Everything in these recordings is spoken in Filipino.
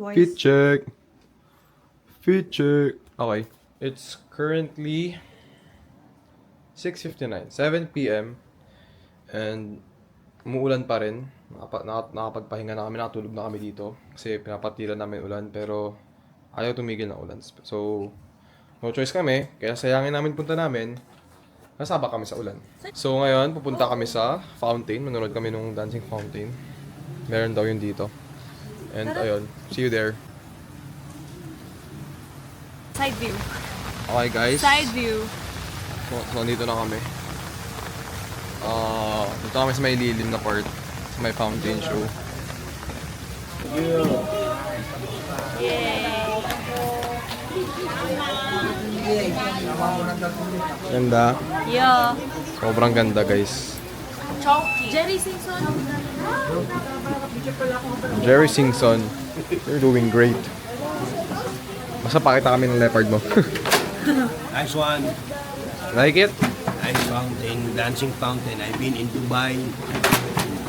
twice. Fit check. Fit check. Okay. It's currently 6:59, 7 p.m. And umuulan pa rin. Nakapagpahinga na kami, nakatulog na kami dito. Kasi pinapatilan namin ulan, pero ayaw tumigil ng ulan. So, no choice kami. Kaya sayangin namin punta namin. Nasaba kami sa ulan. So ngayon, pupunta kami sa fountain. Manonood kami nung dancing fountain. Meron daw yun dito. And ayun, see you there. Side view. Okay guys. Side view. So nandito na kami. Dito kami sa may lilim na part. Sa may fountain show. Yay! Ganda. Yeah. Sobrang ganda guys. Jerry Simpson. Jerry Singson. You're doing great. Basta pakita kami ng leopard mo. Nice one. Like it? Nice fountain, dancing fountain. I've been in Dubai,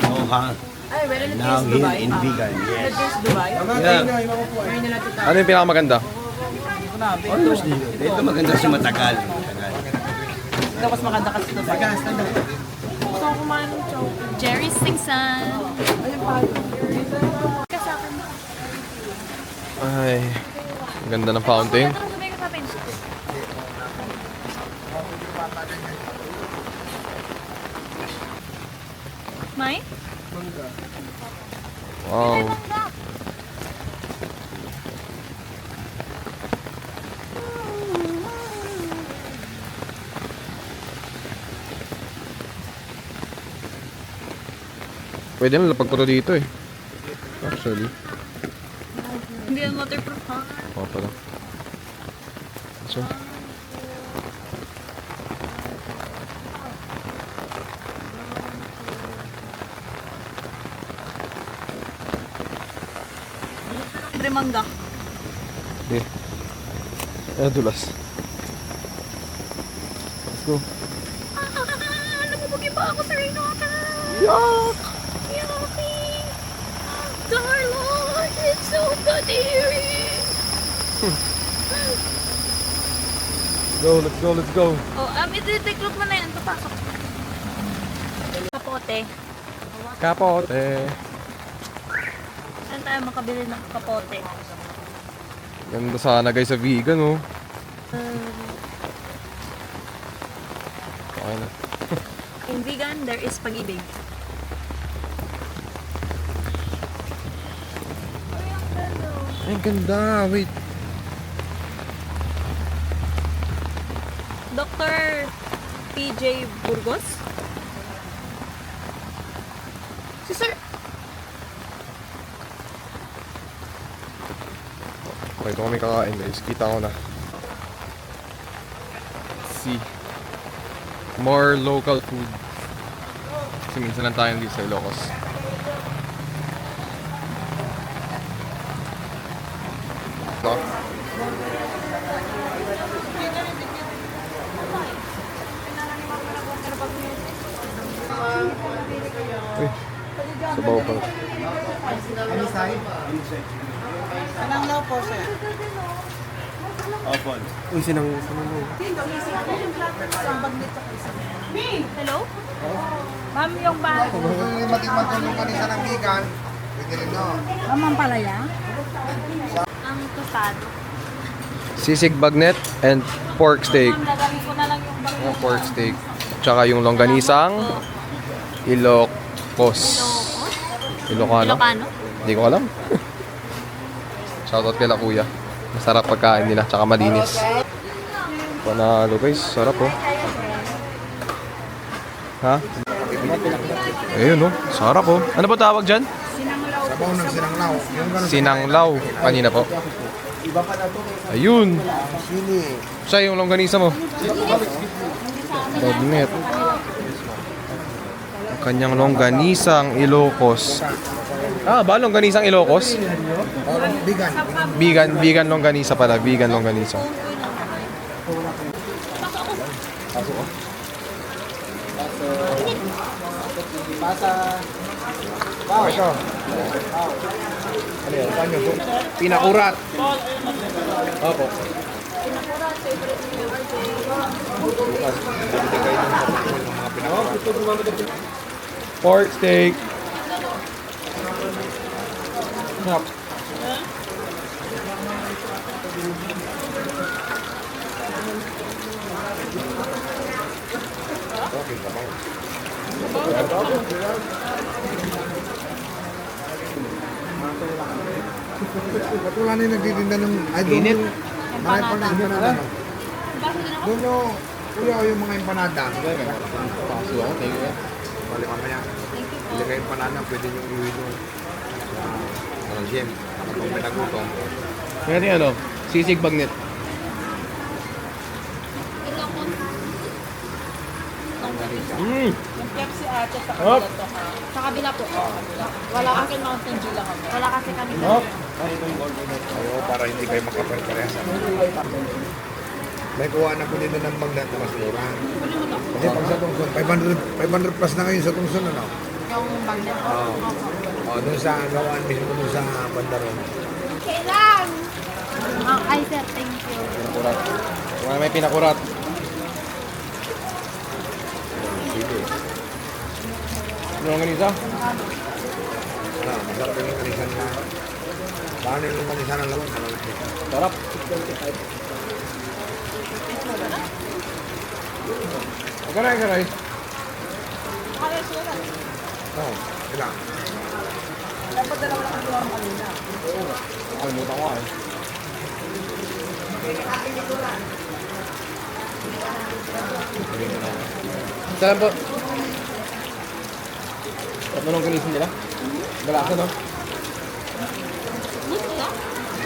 Doha, Ay, wala na now taste here Dubai. in Vigan. Yes. Taste Dubai. Yeah. Meron nila ito. Ano yung pinakamaganda? Almost dito. Dito maganda sa matagal. Ito mas maganda kasi ito. Gusto ko kumain ng chow. Jerry Simpson. Kasakit mo. Ay, ang ganda ng fountain. May? Wow. Pwede na lapag ko to dito eh. Actually. Hindi yan waterproof ha? Oo pala. So, Libre mangga. hindi. Dulas. Let's go. Nabubugi pa ako sa Reynota. Yuck! Yucky! Darlon, it's so good here. Let's go. Oh, itiklop mo na yan. Papasok. Kapote. Kapote. Saan tayo makabili ng kapote? Ganda sana guys sa vegan oh. Okay na. In vegan, there is pag-ibig. Ay, ganda. Wait. Dr. PJ Burgos? Si Sir. Okay, ito kami kakain guys. Kita ko na. See. More local food. Kasi minsan lang tayo dito sa Ilocos. Ito. Uy. Sabaw pa. Anong law po, sir? Open. Uy, sinang Hello? Ma'am, yung ba? Matikman ko nung kanisa ng vegan, pwede rin no. Ma'am, ang palaya? Ang tostado. sisig bagnet and pork steak. Ma'am, gagawin ko na lang yung bagay. Pork steak. Tsaka yung longganisang Ilocos. Ilocano? Ilocano? Hindi ko alam. Shoutout kay la kuya. Masarap pagkain nila, tsaka malinis. Panalo guys, sarap oh. Ha? Ayun oh, sarap oh. Ano ba tawag dyan? Sabaw ng sinanglaw. Yung ganun. Sinanglaw. Kanina po. Ayun. Sili. Siya yung longganisa mo. Bagnet. Ang kanyang longganisang Ilocos. Ah, ba longganisang Ilocos? Vegan. Vegan longganisa pala, vegan longganisa. Ito. Ano yan? Saan yun? Pinakurat. Opo. Bukas, bibigay ng mga pinakurat. Pork steak. Sarap. Okay, sabaw. Katulad na yung nagtitinda ng... Ay, doon Init. yung... Marami pa na empanada. no? Doon yung... Kuya, yung mga empanada. Bali mamaya. Hindi kayo empanada, pwede yung iwi doon. Sa gym. Kapag may nagutom. Kaya yung ano, sisig bagnet. Mm. Yung Pepsi ate sa Hop. kabila to ha. Sa kabila po. Wala akin Mountain Dew lang ako. Wala kasi kami Hop. Oo, para hindi kayo makapare-parehasan. May kuha na po dito ng bagnet na mas mura. Kasi pag sa tungson, 500 plus na ngayon sa tungson, ano? yung magnet. Oo. Oh, doon sa gawaan mismo doon sa bandaron. Kailan? Ay sir, thank you. Pinakurat. Kung may pinakurat. Ano ang ganisa? Ano, masarap yung kanisan na. Paano yung kanisan ng laman? Malalaki. Sarap. Karay. Oo, ilang. Kalimutan ko eh. Saan po? Ano nung kanisin nila? Galasa, no?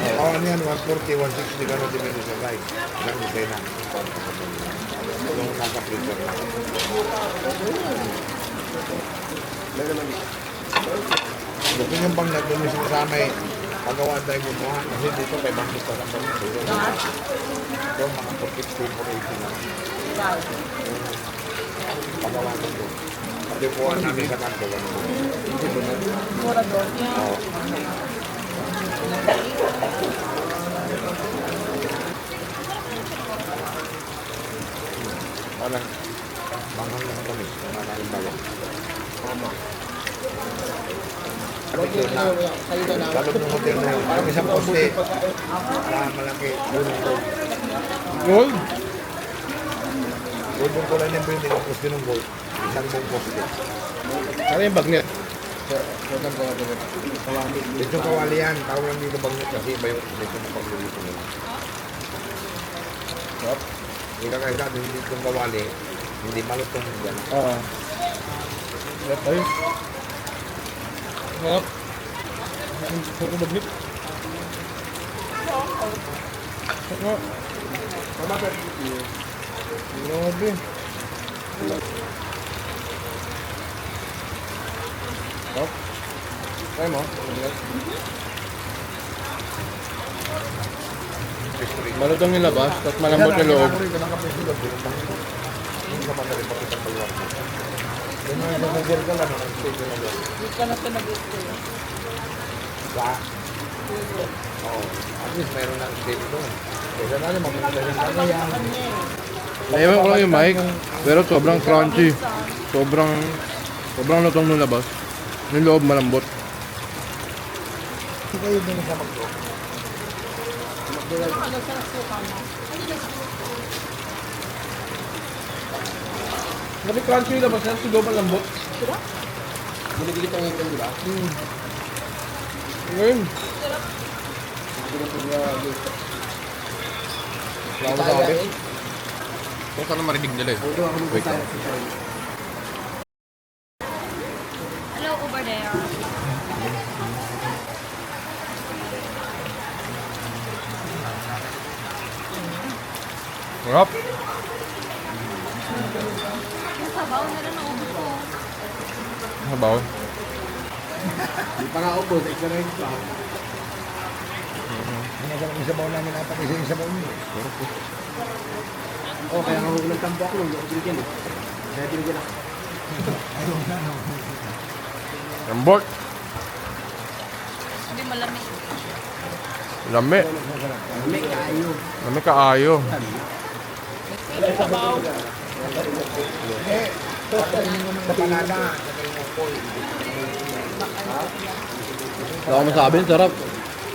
Oo, ano yan, 140, 160 gano'n depende sa size. Ilang design na. Yung nasa freezer na. Gusto yung bang doon yung sinasama eh, pagawaan tayo butuhan. Kasi dito kay Bangkis pa lang dito. Ito, mga 450, 480 na. Pagawaan mo doon. Pati buwan namin sa kanto. Mura doon. Oo. Parang bangang lang kami. Maraming bawang. Kami doon na, lalong ng hotel na yun. Parang isang poste. Malaki. Gulong gold. Gold? Gold yung kulay ng building. Ang poste ng gold. Isang buong poste. Ano yung bagnet? Dito kawali yan. Tawag lang dito bangit kasi iba yung dito na paglulito nila. Sarap. Hindi ka kaya sabi, dito yung kawali. Hindi malutong yan. Oo. Sarap tayo. Sarap. Sarap na bagnet. Sarap. Grabe. Sarap. Try mo. Malutong yung labas, tapos malambot yung loob. Yung kapatid, pakita ang baluan ko. Yung mga nagagir ka lang, nag-stay ka lang. Hindi ka na pinag-stay. Ba? Oo. At least mayroon ng stay doon. Kaya na naman, mapunta rin kami yan. Naiwan ko lang yung mic, pero sobrang crunchy. Sobrang lutong ng labas. Yung loob malambot. Hindi kayo din sa magdo. Ano sa nasuka mo? Grabe crunchy yung labas, yung loob malambot. Diba? Ginigilit ang ngipin, di ba? Ngayon. Wala ko sabi. Kung saan marinig nila eh. Wait lang. Hello, over there. Sarap. Sabaw na rin ang ubod ko. Sabaw. Hindi pa nga ubos, isa na yung plan. Ang isabaw namin apat, isa-isabaw niyo. Oh, kaya nga hulang tampo ako nung binigyan eh. Kaya binigyan ako. Lambot. Hindi malamig. Lami. May kayo. Lami kaayo. May sabaw. Sa Canada, sa Kalimupoy. Wala ko masabi, sarap.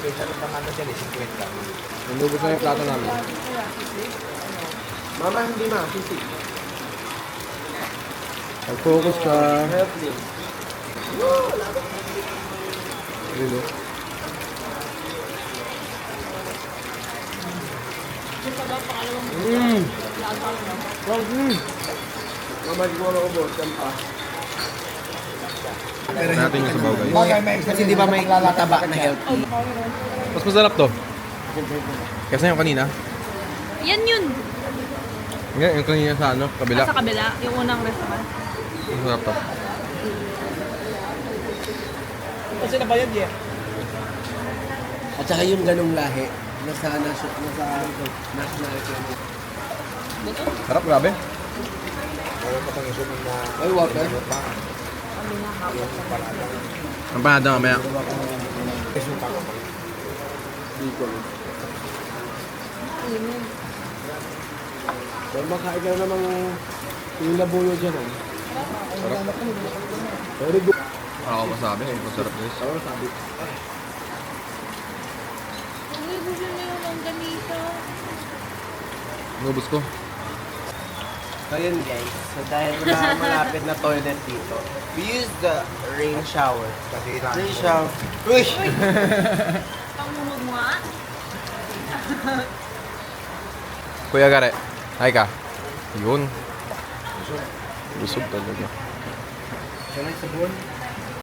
Kaysa sa Canada siya, 50. Nandubos na yung plato namin. Mama, hindi ma. Sisi. Mag-focus ka. Dito. Mama, di ko na ubos. Kampa. Natin yung sabaw guys. Bagay, may Kasi di ba may mataba na healthy? Mas masarap to. Kasi yung kanina. Yan yun. Yung kanina sa ano, kabila. Sa kabila, yung unang restaurant. Masarap to. Kasi nabayad eh. At saka yung ganong lahi, nasa national economy. Sarap, grabe. Meron pa pang isumin na Ay, water. Ang panada mamaya. isupa ko. Pero makain ka na namang yung labuyo dyan eh. Sarap. Very good. Ako masabi, masarap guys. Ano sabi? Uy, gusto na yung longganisa. Nubos ko. So yun guys, so dahil wala malapit na toilet dito, we use the rain shower. Kasi ilan. Rain shower. Uy! Pangunog mo nga. Kuya Gare, hi ka. Yun. Busog talaga. Siya lang sa buwan.